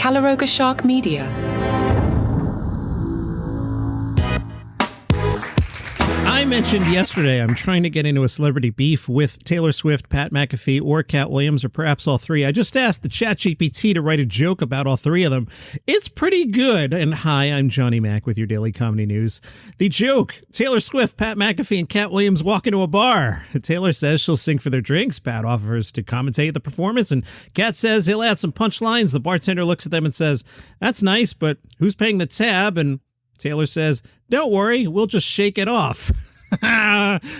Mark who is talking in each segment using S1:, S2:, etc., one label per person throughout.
S1: Calaroga Shark Media.
S2: I mentioned yesterday I'm trying to get into a celebrity beef with Taylor Swift, Pat McAfee, or Cat Williams, or perhaps all three. I just asked the ChatGPT to write a joke about all three of them. It's pretty good. And hi, I'm Johnny Mac with your daily comedy news. The joke: Taylor Swift, Pat McAfee, and Cat Williams walk into a bar. Taylor says she'll sing for their drinks. Pat offers to commentate the performance, and Cat says he'll add some punchlines. The bartender looks at them and says, "That's nice, but who's paying the tab?" And Taylor says, "Don't worry, we'll just shake it off."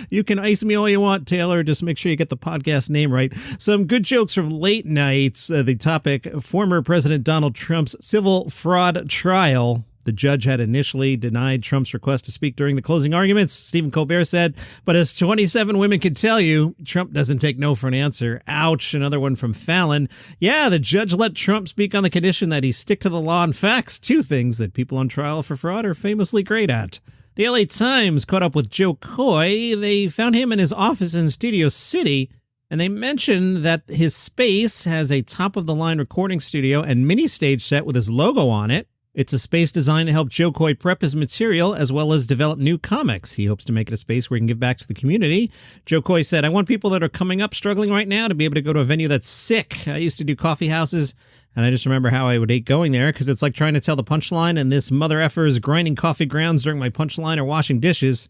S2: You can ice me all you want, Taylor. Just make sure you get the podcast name right. Some good jokes from late nights. The topic: former President Donald Trump's civil fraud trial. The judge had initially denied Trump's request to speak during the closing arguments. Stephen Colbert said, but as 27 women can tell you, Trump doesn't take no for an answer. Ouch. Another one from Fallon. Yeah, the judge let Trump speak on the condition that he stick to the law and facts. Two things that people on trial for fraud are famously great at. The LA Times caught up with Joe Coy. They found him in his office in Studio City, and they mentioned that his space has a top-of-the-line recording studio and mini-stage set with his logo on it. It's a space designed to help Joe Coy prep his material as well as develop new comics. He hopes to make it a space where he can give back to the community. Joe Coy said, I want people that are coming up struggling right now to be able to go to a venue that's sick. I used to do coffee houses, and I just remember how I would hate going there because it's like trying to tell the punchline and this mother effer is grinding coffee grounds during my punchline or washing dishes.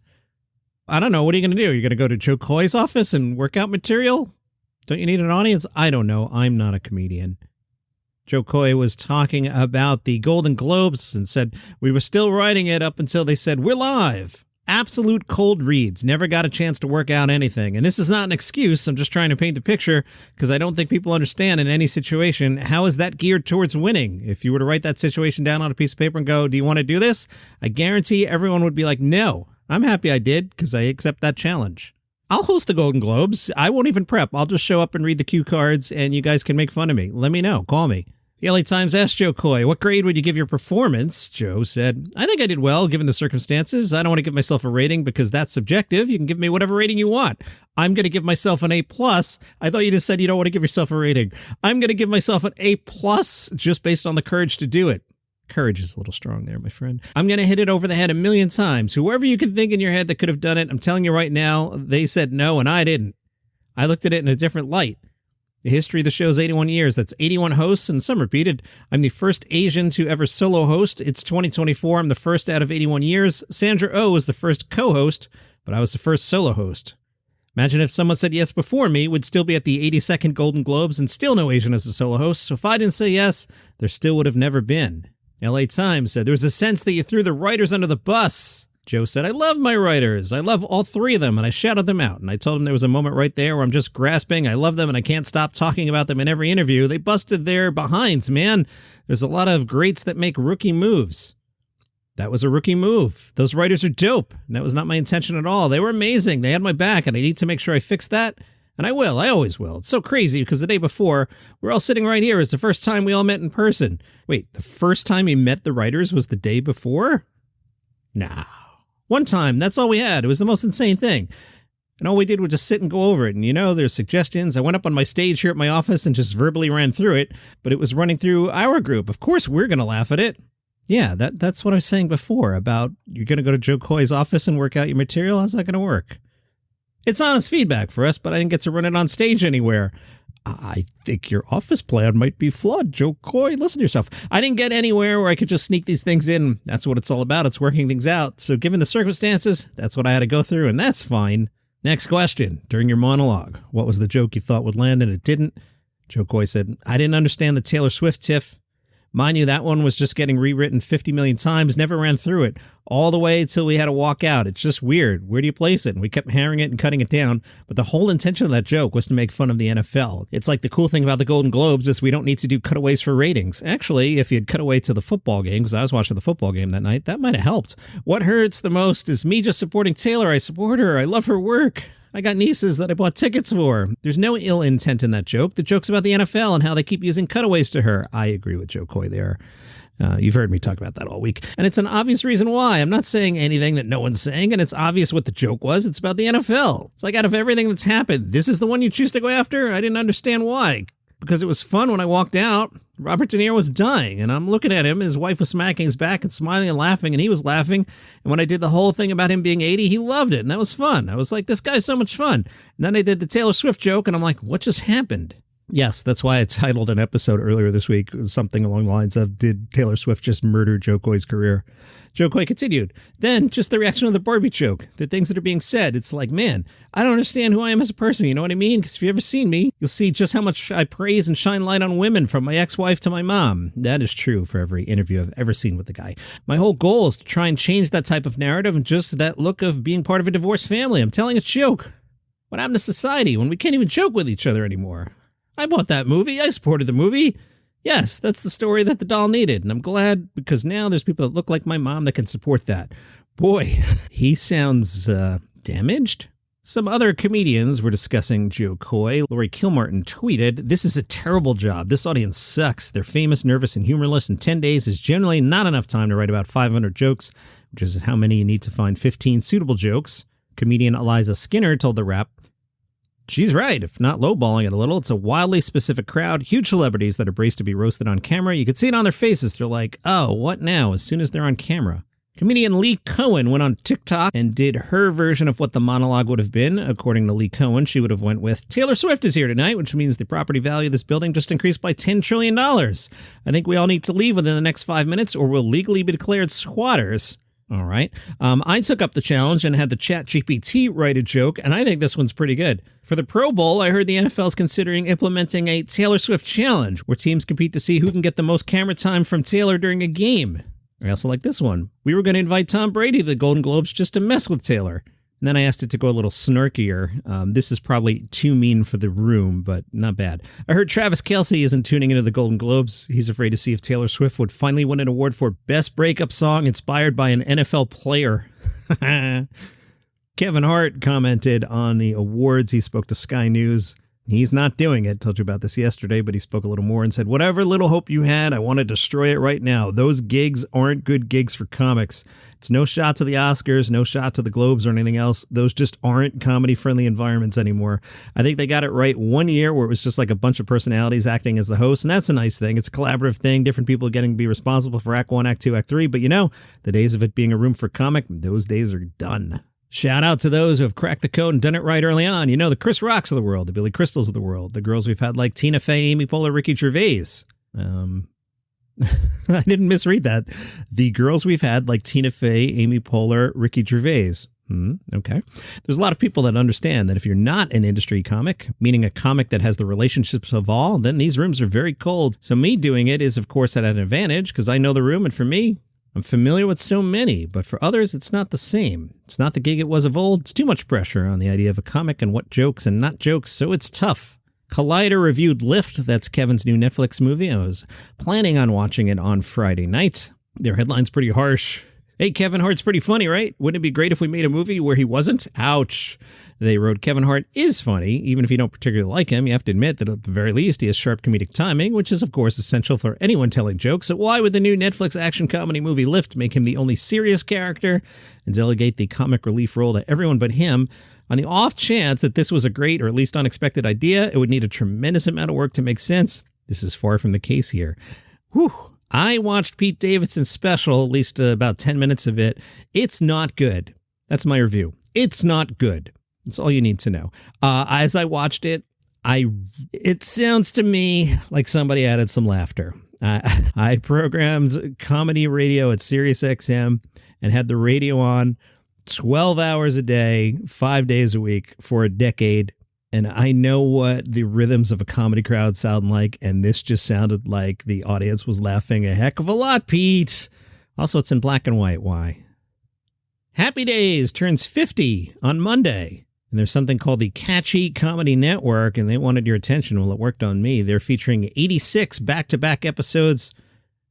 S2: I don't know. What are you going to do? You're going to go to Joe Coy's office and work out material? Don't you need an audience? I don't know. I'm not a comedian. Joe Coy was talking about the Golden Globes and said, we were still writing it up until they said, we're live. Absolute cold reads. Never got a chance to work out anything. And this is not an excuse. I'm just trying to paint the picture because I don't think people understand in any situation, how is that geared towards winning? If you were to write that situation down on a piece of paper and go, do you want to do this? I guarantee everyone would be like, no, I'm happy I did because I accept that challenge. I'll host the Golden Globes. I won't even prep. I'll just show up and read the cue cards and you guys can make fun of me. Let me know. Call me. The LA Times asked Joe Coy, what grade would you give your performance? Joe said, I think I did well, given the circumstances. I don't want to give myself a rating because that's subjective. You can give me whatever rating you want. I'm going to give myself an A+. I thought you just said you don't want to give yourself a rating. I'm going to give myself an A+ just based on the courage to do it. Courage is a little strong there, my friend. I'm going to hit it over the head 1,000,000 times. Whoever you can think in your head that could have done it, I'm telling you right now, they said no, and I didn't. I looked at it in a different light. The history of the show is 81 years. That's 81 hosts, and some repeated. I'm the first Asian to ever solo host. It's 2024. I'm the first out of 81 years. Sandra Oh was the first co-host, but I was the first solo host. Imagine if someone said yes before me, would still be at the 82nd Golden Globes and still no Asian as a solo host. So if I didn't say yes, there still would have never been. LA Times said, there was a sense that you threw the writers under the bus. Joe said, I love my writers. I love all three of them, and I shouted them out. And I told them there was a moment right there where I'm just grasping. I love them, and I can't stop talking about them in every interview. They busted their behinds, man. There's a lot of greats that make rookie moves. That was a rookie move. Those writers are dope, and that was not my intention at all. They were amazing. They had my back, and I need to make sure I fix that. And I will. I always will. It's so crazy because the day before, we're all sitting right here. It's the first time we all met in person. Wait, the first time you met the writers was the day before? Nah. One time, that's all we had. It was the most insane thing. And all we did was just sit and go over it. And, you know, there's suggestions. I went up on my stage here at my office and just verbally ran through it, but it was running through our group. Of course, we're going to laugh at it. Yeah, that's what I was saying before about you're going to go to Joe Coy's office and work out your material. How's that going to work? It's honest feedback for us, but I didn't get to run it on stage anywhere. I think your office plan might be flawed, Joe Coy. Listen to yourself. I didn't get anywhere where I could just sneak these things in. That's what it's all about. It's working things out. So given the circumstances, that's what I had to go through, and that's fine. Next question. During your monologue, what was the joke you thought would land and it didn't? Joe Coy said, I didn't understand the Taylor Swift tiff. Mind you, that one was just getting rewritten 50 million times, never ran through it, all the way till we had to walk out. It's just weird. Where do you place it? And we kept hammering it and cutting it down. But the whole intention of that joke was to make fun of the NFL. It's like the cool thing about the Golden Globes is we don't need to do cutaways for ratings. Actually, if you'd cut away to the football game, because I was watching the football game that night, that might have helped. What hurts the most is me just supporting Taylor. I support her. I love her work. I got nieces that I bought tickets for. There's no ill intent in that joke. The joke's about the NFL and how they keep using cutaways to her. I agree with Joe Coy there. You've heard me talk about that all week. And it's an obvious reason why. I'm not saying anything that no one's saying, and it's obvious what the joke was. It's about the NFL. It's like out of everything that's happened, this is the one you choose to go after? I didn't understand why. Because it was fun when I walked out. Robert De Niro was dying, and I'm looking at him. His wife was smacking his back and smiling and laughing, and he was laughing. And when I did the whole thing about him being 80, he loved it, and that was fun. I was like, this guy's so much fun. And then I did the Taylor Swift joke, and I'm like, what just happened? Yes, that's why I titled an episode earlier this week something along the lines of, did Taylor Swift just murder Joe Coy's career? Joe Coy continued. Then, just the reaction of the Barbie joke, the things that are being said. It's like, man, I don't understand who I am as a person. You know what I mean? Because if you've ever seen me, you'll see just how much I praise and shine light on women, from my ex-wife to my mom. That is true for every interview I've ever seen with the guy. My whole goal is to try and change that type of narrative and just that look of being part of a divorced family. I'm telling a joke. What happened to society when we can't even joke with each other anymore? I bought that movie. I supported the movie. Yes, that's the story that the doll needed. And I'm glad, because now there's people that look like my mom that can support that. Boy, he sounds damaged. Some other comedians were discussing Joe Coy. Lori Kilmartin tweeted, "This is a terrible job. This audience sucks. They're famous, nervous, and humorless, and 10 days is generally not enough time to write about 500 jokes, which is how many you need to find 15 suitable jokes." Comedian Eliza Skinner told The Wrap, "She's right, if not lowballing it a little. It's a wildly specific crowd, huge celebrities that are braced to be roasted on camera. You could see it on their faces. They're like, oh, what now?" as soon as they're on camera. Comedian Lee Cohen went on TikTok and did her version of what the monologue would have been. According to Lee Cohen, she would have went with, "Taylor Swift is here tonight, which means the property value of this building just increased by $10 trillion. I think we all need to leave within the next 5 minutes or we'll legally be declared squatters." All right. I took up the challenge and had the ChatGPT write a joke, and I think this one's pretty good. For the Pro Bowl, I heard the NFL's considering implementing a Taylor Swift challenge, where teams compete to see who can get the most camera time from Taylor during a game. I also like this one. We were going to invite Tom Brady to the Golden Globes just to mess with Taylor. And then I asked it to go a little snarkier. This is probably too mean for the room, but not bad. I heard Travis Kelce isn't tuning into the Golden Globes. He's afraid to see if Taylor Swift would finally win an award for Best Breakup Song inspired by an NFL player. Kevin Hart commented on the awards. He spoke to Sky News. He's not doing it. Told you about this yesterday, but he spoke a little more and said, "Whatever little hope you had, I want to destroy it right now. Those gigs aren't good gigs for comics. It's no shot to the Oscars, no shot to the Globes or anything else. Those just aren't comedy-friendly environments anymore. I think they got it right one year where it was just like a bunch of personalities acting as the host, and that's a nice thing. It's a collaborative thing, different people getting to be responsible for Act 1, Act 2, Act 3, but you know, the days of it being a room for comic, those days are done." Shout out to those who have cracked the code and done it right early on. You know, the Chris Rocks of the world, the Billy Crystals of the world, the girls we've had like Tina Fey, Amy Poehler, Ricky Gervais. I didn't misread that. The girls we've had like Tina Fey, Amy Poehler, Ricky Gervais. Okay. There's a lot of people that understand that if you're not an industry comic, meaning a comic that has the relationships of all, then these rooms are very cold. So me doing it is, of course, at an advantage because I know the room. And for me, I'm familiar with so many, but for others, it's not the same. It's not the gig it was of old. It's too much pressure on the idea of a comic and what jokes and not jokes, so it's tough. Collider reviewed Lift. That's Kevin's new Netflix movie. I was planning on watching it on Friday night. Their headline's pretty harsh. "Hey, Kevin Hart's pretty funny, right? Wouldn't it be great if we made a movie where he wasn't? Ouch." They wrote, "Kevin Hart is funny. Even if you don't particularly like him, you have to admit that at the very least he has sharp comedic timing, which is, of course, essential for anyone telling jokes. So why would the new Netflix action comedy movie Lift make him the only serious character and delegate the comic relief role to everyone but him? On the off chance that this was a great or at least unexpected idea, it would need a tremendous amount of work to make sense. This is far from the case here." Whew. I watched Pete Davidson's special, at least about 10 minutes of it. It's not good. That's my review. It's not good. That's all you need to know. As I watched it, it sounds to me like somebody added some laughter. I programmed comedy radio at Sirius XM and had the radio on 12 hours a day, 5 days a week for a decade. And I know what the rhythms of a comedy crowd sound like. And this just sounded like the audience was laughing a heck of a lot, Pete. Also, it's in black and white. Why? Happy Days turns 50 on Monday. And there's something called the Catchy Comedy Network, and they wanted your attention. Well, it worked on me. They're featuring 86 back-to-back episodes.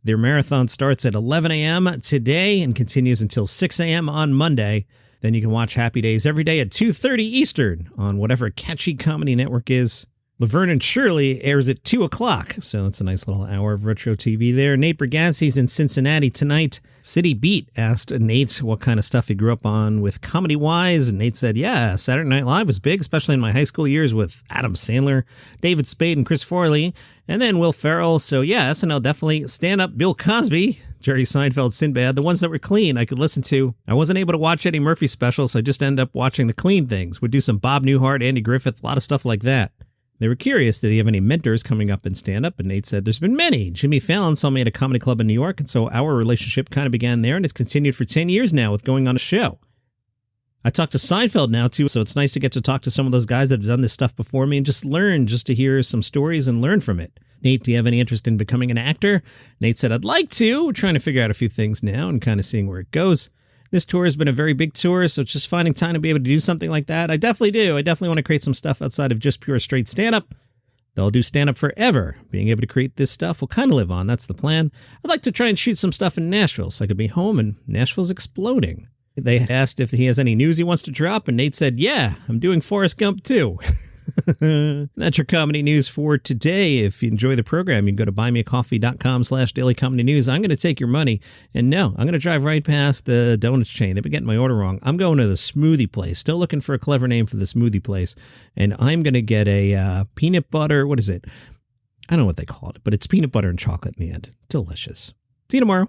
S2: Their marathon starts at 11 a.m. today and continues until 6 a.m. on Monday. Then you can watch Happy Days every day at 2:30 Eastern on whatever Catchy Comedy Network is. Laverne and Shirley airs at 2 o'clock, so that's a nice little hour of retro TV there. Nate Bergatze's in Cincinnati tonight. City Beat asked Nate what kind of stuff he grew up on with comedy-wise, and Nate said, yeah, Saturday Night Live was big, especially in my high school years with Adam Sandler, David Spade, and Chris Farley, and then Will Ferrell. So yeah, SNL definitely. Stand-up Bill Cosby, Jerry Seinfeld, Sinbad, the ones that were clean I could listen to. I wasn't able to watch Eddie Murphy specials, so I just ended up watching the clean things. Would do some Bob Newhart, Andy Griffith, a lot of stuff like that. They were curious, did he have any mentors coming up in stand-up? And Nate said, there's been many. Jimmy Fallon saw me at a comedy club in New York, and so our relationship kind of began there, and it's continued for 10 years now with going on a show. I talk to Seinfeld now, too, so it's nice to get to talk to some of those guys that have done this stuff before me and just learn, just to hear some stories and learn from it. Nate, do you have any interest in becoming an actor? Nate said, I'd like to. We're trying to figure out a few things now and kind of seeing where it goes. This tour has been a very big tour, so it's just finding time to be able to do something like that. I definitely do. I definitely want to create some stuff outside of just pure straight stand-up. They'll do stand-up forever. Being able to create this stuff will kind of live on. That's the plan. I'd like to try and shoot some stuff in Nashville so I could be home, and Nashville's exploding. They asked if he has any news he wants to drop, and Nate said, yeah, I'm doing Forrest Gump too. That's your comedy news for today. If you enjoy the program, you can go to buymeacoffee.com/dailycomedynews. I'm going to take your money, and no, I'm going to drive right past the donuts chain. They've been getting my order wrong. I'm going to the smoothie place. Still looking for a clever name for the smoothie place, and I'm going to get a peanut butter. What is it? I don't know what they call it, but it's peanut butter and chocolate in the end. Delicious. See you tomorrow.